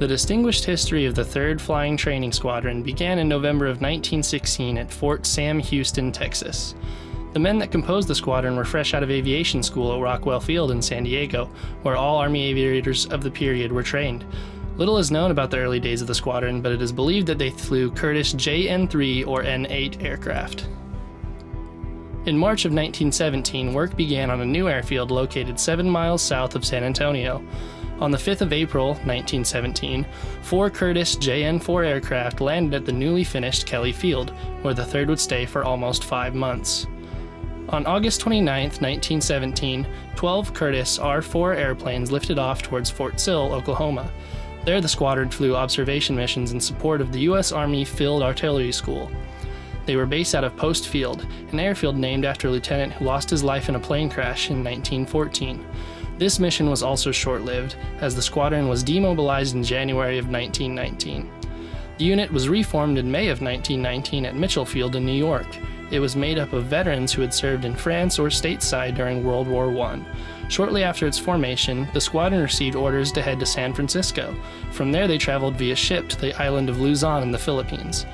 The distinguished history of the 3rd Flying Training Squadron began in November of 1916 at Fort Sam Houston, Texas. The men that composed the squadron were fresh out of aviation school at Rockwell Field in San Diego, where all Army aviators of the period were trained. Little is known about the early days of the squadron, but it is believed that they flew Curtiss JN-3 or N-8 aircraft. In March of 1917, work began on a new airfield located 7 miles south of San Antonio. On the 5th of April, 1917, 4 Curtiss JN-4 aircraft landed at the newly finished Kelly Field, where the 3rd would stay for almost 5 months. On August 29, 1917, 12 Curtiss R-4 airplanes lifted off towards Fort Sill, Oklahoma. There the squadron flew observation missions in support of the U.S. Army Field Artillery School. They were based out of Post Field, an airfield named after a lieutenant who lost his life in a plane crash in 1914. This mission was also short-lived, as the squadron was demobilized in January of 1919. The unit was reformed in May of 1919 at Mitchell Field in New York. It was made up of veterans who had served in France or stateside during World War I. Shortly after its formation, the squadron received orders to head to San Francisco. From there they traveled via ship to the island of Luzon in the Philippines.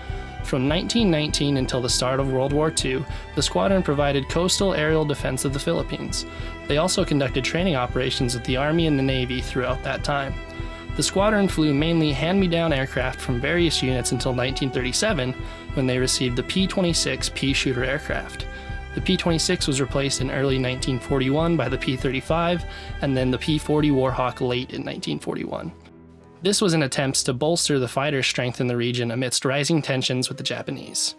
From 1919 until the start of World War II, the squadron provided coastal aerial defense of the Philippines. They also conducted training operations with the Army and the Navy throughout that time. The squadron flew mainly hand-me-down aircraft from various units until 1937, when they received the P-26 Pea-Shooter aircraft. The P-26 was replaced in early 1941 by the P-35, and then the P-40 Warhawk late in 1941. This was in attempts to bolster the fighter strength in the region amidst rising tensions with the Japanese.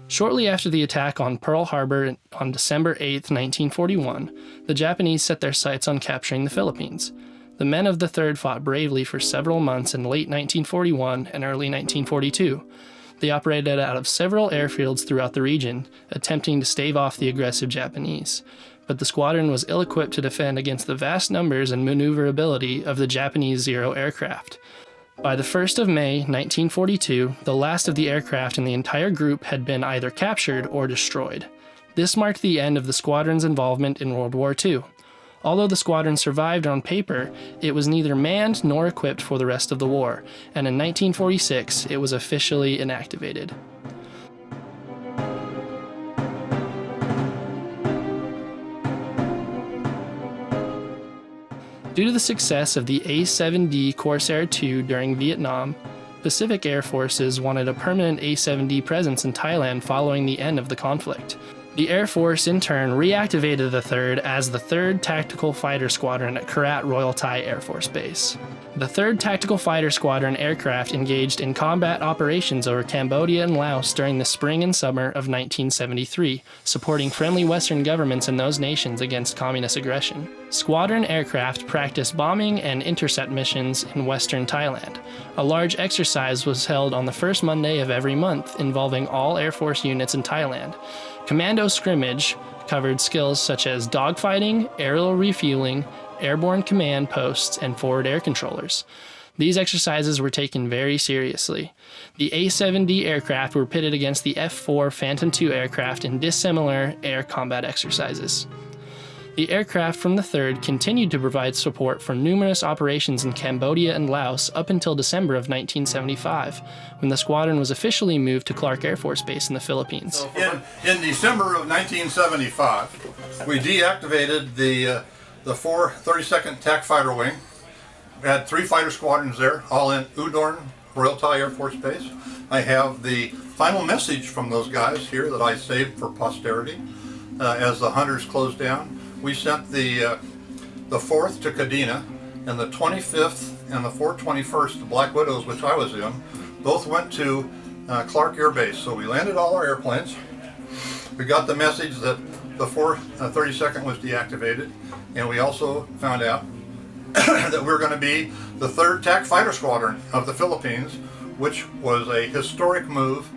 Shortly after the attack on Pearl Harbor on December 8, 1941, the Japanese set their sights on capturing the Philippines. The men of the 3rd fought bravely for several months in late 1941 and early 1942. They operated out of several airfields throughout the region, attempting to stave off the aggressive Japanese. But the squadron was ill-equipped to defend against the vast numbers and maneuverability of the Japanese Zero aircraft. By the 1st of May, 1942, the last of the aircraft in the entire group had been either captured or destroyed. This marked the end of the squadron's involvement in World War II. Although the squadron survived on paper, it was neither manned nor equipped for the rest of the war, and in 1946, it was officially inactivated. Due to the success of the A-7D Corsair II during Vietnam, Pacific Air Forces wanted a permanent A-7D presence in Thailand following the end of the conflict. The Air Force in turn reactivated the 3rd as the 3rd Tactical Fighter Squadron at Korat Royal Thai Air Force Base. The 3rd Tactical Fighter Squadron aircraft engaged in combat operations over Cambodia and Laos during the spring and summer of 1973, supporting friendly Western governments in those nations against communist aggression. Squadron aircraft practiced bombing and intercept missions in Western Thailand. A large exercise was held on the first Monday of every month, involving all Air Force units in Thailand. Commando scrimmage covered skills such as dogfighting, aerial refueling, airborne command posts, and forward air controllers. These exercises were taken very seriously. The A-7D aircraft were pitted against the F-4 Phantom II aircraft in dissimilar air combat exercises. The aircraft from the 3rd continued to provide support for numerous operations in Cambodia and Laos up until December of 1975, when the squadron was officially moved to Clark Air Force Base in the Philippines. In December of 1975, we deactivated the 4 32nd TAC Fighter Wing. We had 3 fighter squadrons there, all in Udorn, Royal Thai Air Force Base. I have the final message from those guys here that I saved for posterity. As the hunters closed down, we sent the 4th to Kadena, and the 25th and the 421st, the Black Widows, which I was in, both went to Clark Air Base. So we landed all our airplanes. We got the message that the 32nd was deactivated, and we also found out that we were going to be the 3rd TAC Fighter Squadron of the Philippines, which was a historic move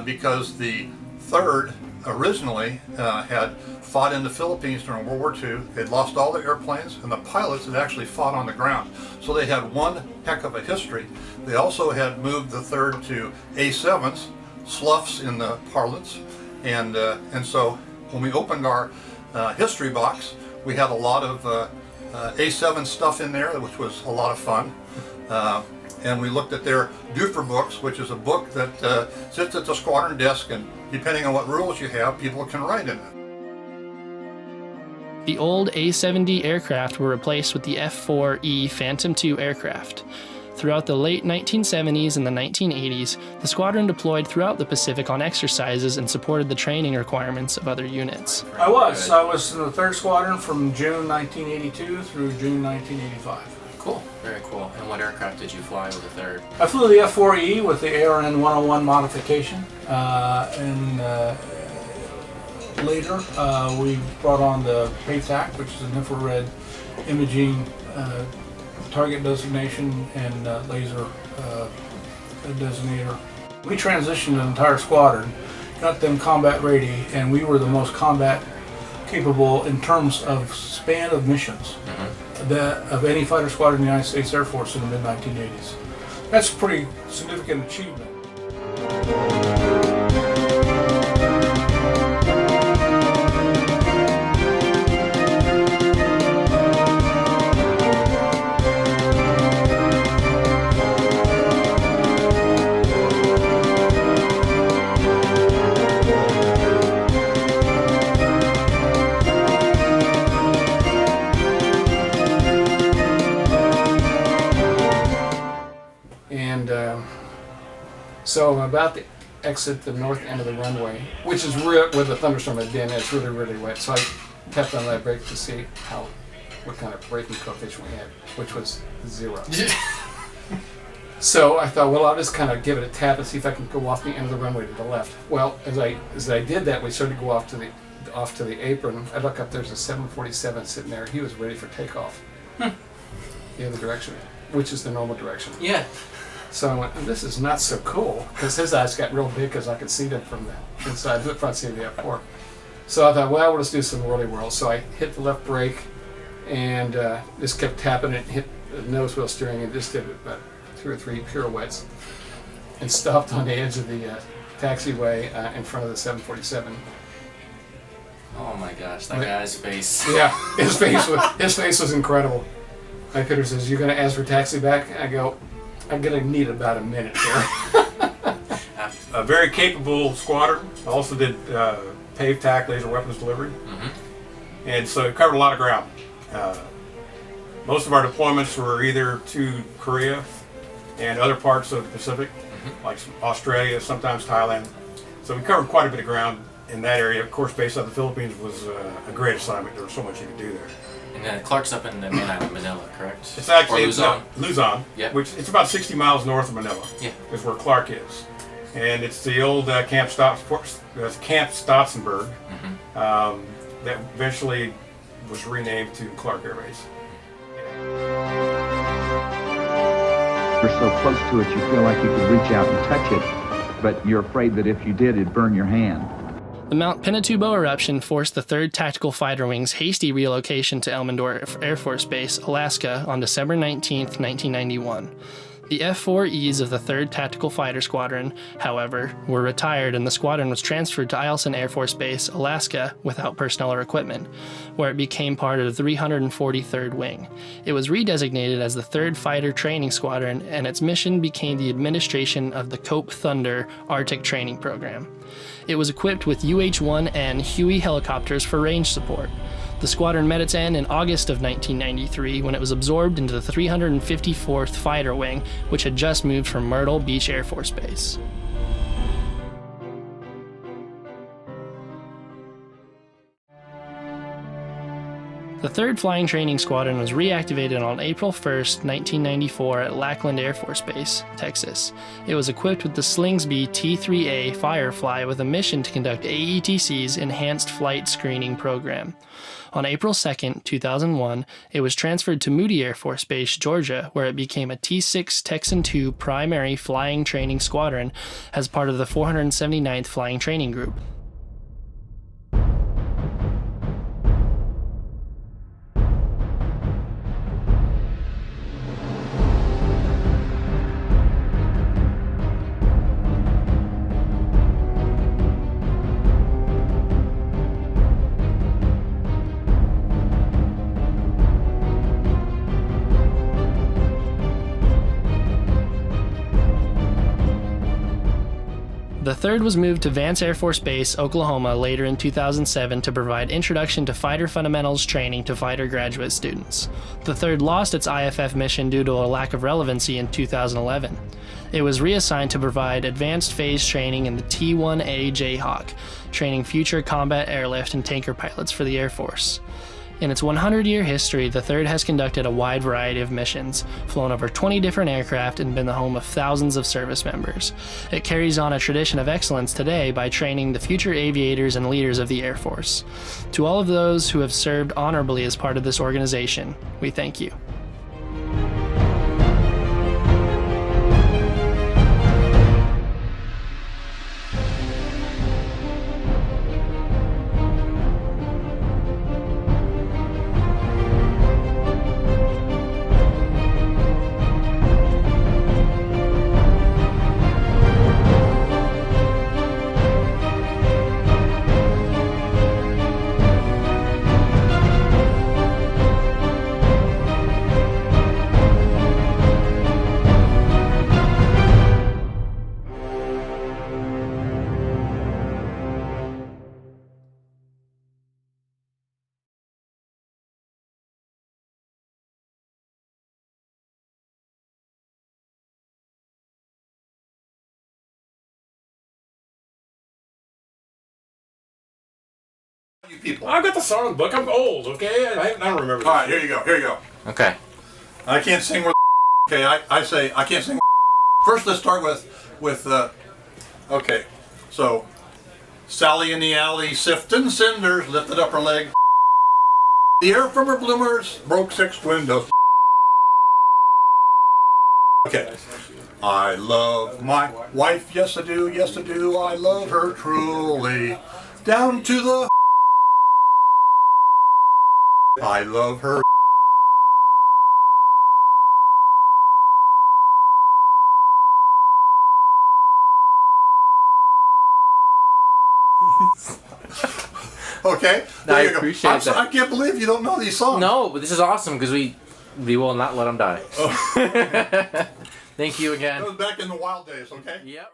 because the 3rd originally had fought in the Philippines during World War II. They'd lost all their airplanes, and the pilots had actually fought on the ground. So they had one heck of a history. They also had moved the 3rd to A7s, sloughs in the parlance, and so when we opened our history box, we had a lot of A7 stuff in there, which was a lot of fun. And we looked at their Duffer books, which is a book that sits at the squadron desk, and depending on what rules you have, people can write in it. The old A-70 aircraft were replaced with the F-4E Phantom II aircraft. Throughout the late 1970s and the 1980s, the squadron deployed throughout the Pacific on exercises and supported the training requirements of other units. I was in the 3rd Squadron from June 1982 through June 1985. Cool, very cool. And what aircraft did you fly with the 3rd? I flew the F-4E with the ARN 101 modification, and later we brought on the PAVTAC, which is an infrared imaging target designation and laser designator. We transitioned an entire squadron, got them combat ready, and we were the most combat capable in terms of span of missions of any fighter squadron in the United States Air Force in the mid-1980s. That's a pretty significant achievement. So I'm about to exit the north end of the runway, which is where the thunderstorm had been. It's really, really wet. So I tapped on that brake to see what kind of braking coefficient we had, which was 0. So I thought, well, I'll just kind of give it a tap and see if I can go off the end of the runway to the left. Well, as I did that, we started to go off to the apron. I look up, there's a 747 sitting there. He was ready for takeoff. The other direction, which is the normal direction. Yeah. So I went, this is not so cool, because his eyes got real big because I could see them from the inside of the front seat of the F4. So I thought, well, we'll just do some whirly-whirl. So I hit the left brake and just kept tapping it, hit the nose wheel steering, and just did about 2 or 3 pirouettes and stopped on the edge of the taxiway in front of the 747. Oh my gosh, that guy's face. Yeah, his face was incredible. My Peter says, "You gonna ask for taxi back?" I go, "I'm gonna need about a minute here." A very capable squadron. Also did PAVTAC, laser weapons delivery, and so it covered a lot of ground. Most of our deployments were either to Korea and other parts of the Pacific, like Australia, sometimes Thailand. So we covered quite a bit of ground in that area. Of course, based out of the Philippines was a great assignment. There was so much you could do there. And Clark's up in the main island, Manila, correct? It's actually Luzon. Luzon, Yep. which it's about 60 miles north of Manila. Yeah. Is where Clark is, and it's the old Camp Stotzenberg that eventually was renamed to Clark Air Base. You're so close to it, you feel like you could reach out and touch it, but you're afraid that if you did, it'd burn your hand. The Mount Pinatubo eruption forced the 3rd Tactical Fighter Wing's hasty relocation to Elmendorf Air Force Base, Alaska, on December 19, 1991. The F-4Es of the 3rd Tactical Fighter Squadron, however, were retired and the squadron was transferred to Eielson Air Force Base, Alaska, without personnel or equipment, where it became part of the 343rd Wing. It was redesignated as the 3rd Fighter Training Squadron, and its mission became the administration of the Cope Thunder Arctic Training Program. It was equipped with UH-1N Huey helicopters for range support. The The squadron met its end in August of 1993 when it was absorbed into the 354th Fighter Wing, which had just moved from Myrtle Beach Air Force Base. The 3rd Flying Training Squadron was reactivated on April 1, 1994 at Lackland Air Force Base, Texas. It was equipped with the Slingsby T-3A Firefly with a mission to conduct AETC's Enhanced Flight Screening Program. On April 2, 2001, it was transferred to Moody Air Force Base, Georgia, where it became a T-6 Texan II Primary Flying Training Squadron as part of the 479th Flying Training Group. The 3rd was moved to Vance Air Force Base, Oklahoma later in 2007 to provide Introduction to Fighter Fundamentals training to fighter graduate students. The 3rd lost its IFF mission due to a lack of relevancy in 2011. It was reassigned to provide advanced phase training in the T-1A Jayhawk, training future combat airlift and tanker pilots for the Air Force. In its 100-year history, the 3rd has conducted a wide variety of missions, flown over 20 different aircraft, and been the home of thousands of service members. It carries on a tradition of excellence today by training the future aviators and leaders of the Air Force. To all of those who have served honorably as part of this organization, we thank you. You people. I've got the song book. I'm old, okay? I don't remember this. All right, here you go. Here you go. Okay. I can't sing with. Okay, I say I can't sing. First, let's start with. Okay, so Sally in the alley sifting cinders, lifted up her leg. The air from her bloomers broke 6 windows. Okay. I love my wife, yes I do, yes I do. I love her truly. Down to the. I love her. Okay. No, I There you go. appreciate that. I can't believe you don't know these songs. No, but this is awesome because we will not let him die. Oh. Thank you again. That was back in the wild days, okay? Yep.